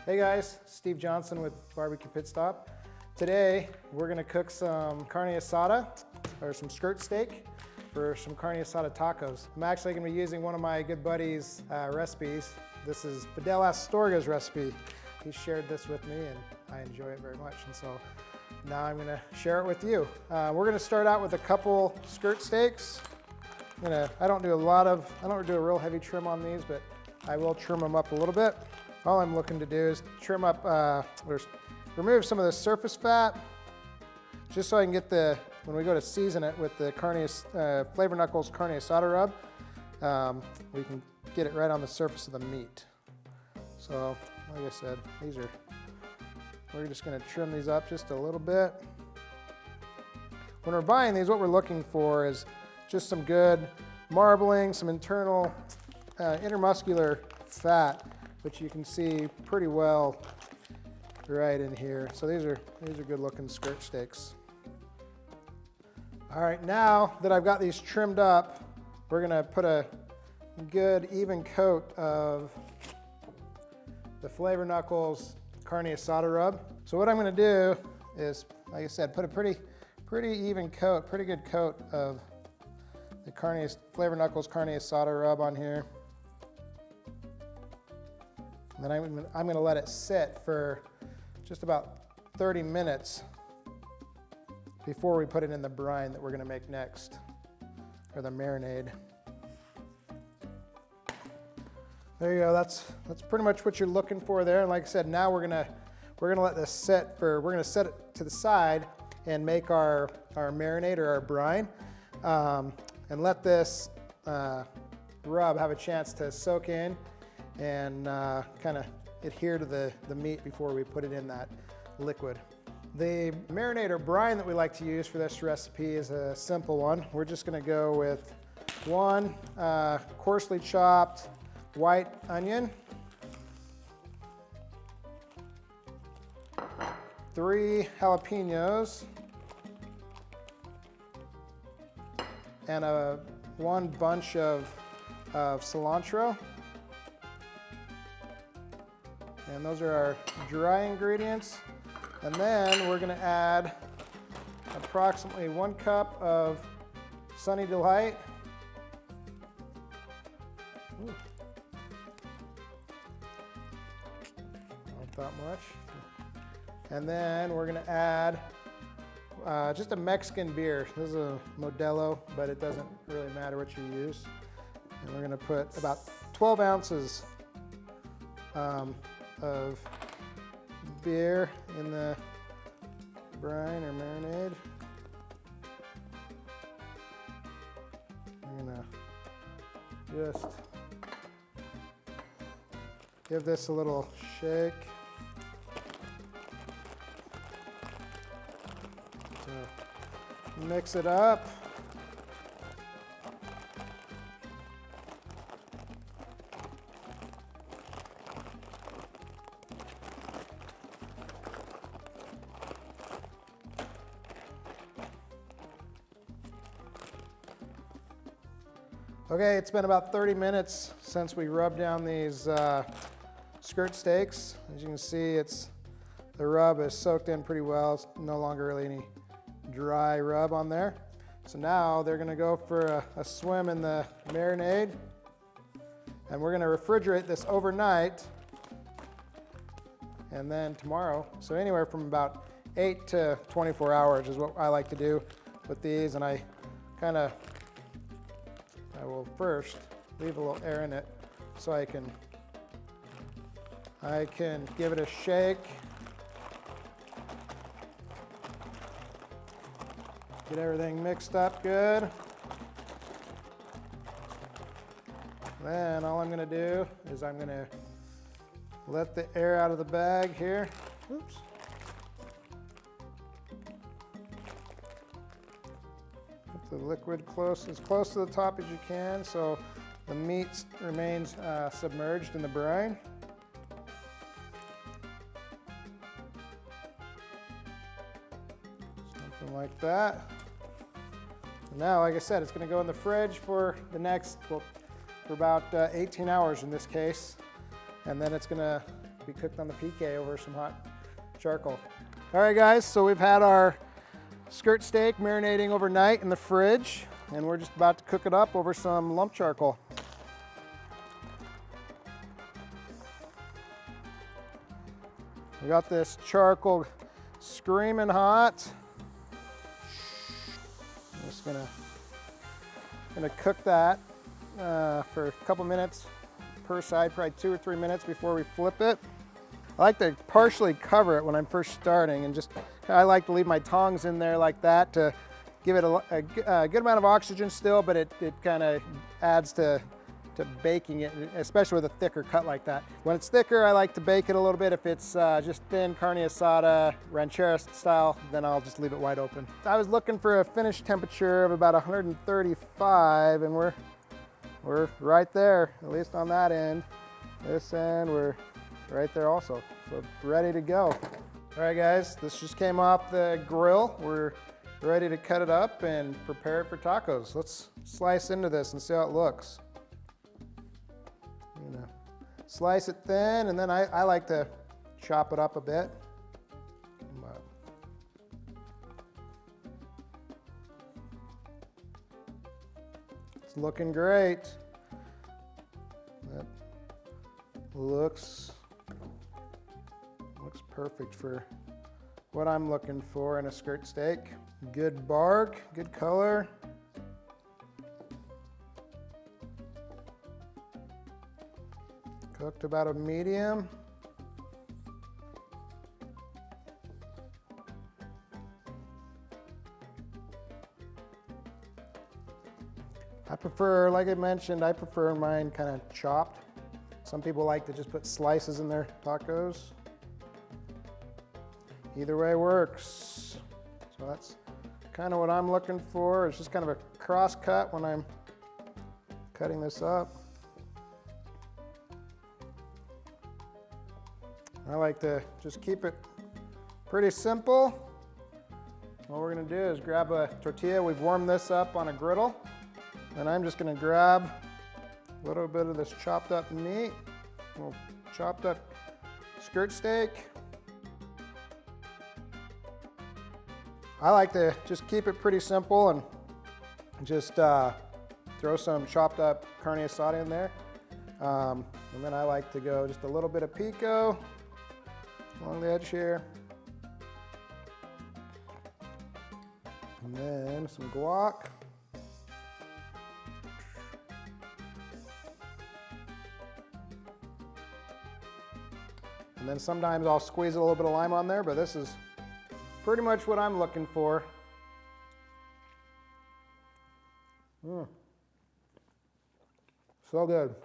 Hey guys, Steve Johnson with Barbecue Pit Stop. Today we're going to cook some carne asada, or some skirt steak, for some carne asada tacos. I'm actually going to be using one of my good buddies' recipes. This is Fidel Astorga's recipe. He shared this with me and I enjoy it very much, and so now I'm going to share it with you. We're going to start out with a couple skirt steaks. I don't do a real heavy trim on these, but I will trim them up a little bit. All I'm looking to do is trim up, remove some of the surface fat, just so I can get when we go to season it with the Flavor Knuckles Carne Asada rub, we can get it right on the surface of the meat. So, like I said, we're just gonna trim these up just a little bit. When we're buying these, what we're looking for is just some good marbling, some internal intermuscular fat, which you can see pretty well right in here. So these are good looking skirt steaks. All right, now that I've got these trimmed up, we're gonna put a good even coat of the Flavor Knuckles Carne Asada rub. So what I'm gonna do is, like I said, put a pretty even coat, pretty good coat of the Flavor Knuckles Carne Asada rub on here. And then I'm gonna let it sit for just about 30 minutes before we put it in the brine that we're gonna make next, or the marinade. There you go, that's pretty much what you're looking for there. And like I said, now we're gonna let this sit we're gonna set it to the side and make our marinade, or our brine, and let this rub have a chance to soak in and kind of adhere to the meat before we put it in that liquid. The marinade or brine that we like to use for this recipe is a simple one. We're just gonna go with one coarsely chopped white onion, 3 jalapenos, and one bunch of cilantro. And those are our dry ingredients. And then we're gonna add approximately 1 cup of Sunny Delight. Ooh. Not that much. And then we're gonna add just a Mexican beer. This is a Modelo, but it doesn't really matter what you use. And we're gonna put about 12 ounces of beer in the brine or marinade. I'm gonna just give this a little shake. So mix it up. Okay, it's been about 30 minutes since we rubbed down these skirt steaks. As you can see, the rub is soaked in pretty well. It's no longer really any dry rub on there. So now they're gonna go for a swim in the marinade, and we're gonna refrigerate this overnight, and then tomorrow, so anywhere from about 8 to 24 hours is what I like to do with these. And I will first leave a little air in it so I can give it a shake. Get everything mixed up good. Then all I'm gonna do is I'm gonna let the air out of the bag here. Oops. The liquid as close to the top as you can, so the meat remains submerged in the brine. Something like that. Now, like I said, it's going to go in the fridge for for about 18 hours in this case, and then it's going to be cooked on the PK over some hot charcoal. All right guys, so we've had our skirt steak marinating overnight in the fridge, and we're just about to cook it up over some lump charcoal. We got this charcoal screaming hot. I'm just gonna cook that for a couple minutes per side, probably 2 or 3 minutes before we flip it. I like to partially cover it when I'm first starting, and I like to leave my tongs in there like that to give it a good amount of oxygen still, but it kind of adds to baking it, especially with a thicker cut like that. When it's thicker, I like to bake it a little bit. If it's just thin carne asada, ranchera style, then I'll just leave it wide open. I was looking for a finish temperature of about 135, and we're right there, at least on that end. This end, we're right there also, so ready to go. All right guys, this just came off the grill. We're ready to cut it up and prepare it for tacos. Let's slice into this and see how it looks. I'm gonna slice it thin, and then I like to chop it up a bit. It's looking great. That looks perfect for what I'm looking for in a skirt steak. Good bark, good color. Cooked about a medium. I prefer, like I mentioned, I prefer mine kind of chopped. Some people like to just put slices in their tacos. Either way works. So that's kind of what I'm looking for. It's just kind of a cross cut when I'm cutting this up. I like to just keep it pretty simple. What we're gonna do is grab a tortilla. We've warmed this up on a griddle. And I'm just gonna grab a little bit of this chopped up meat, a little chopped up skirt steak. I like to just keep it pretty simple and just throw some chopped up carne asada in there. And then I like to go just a little bit of pico along the edge here. And then some guac. And then sometimes I'll squeeze a little bit of lime on there, but this is pretty much what I'm looking for. So good.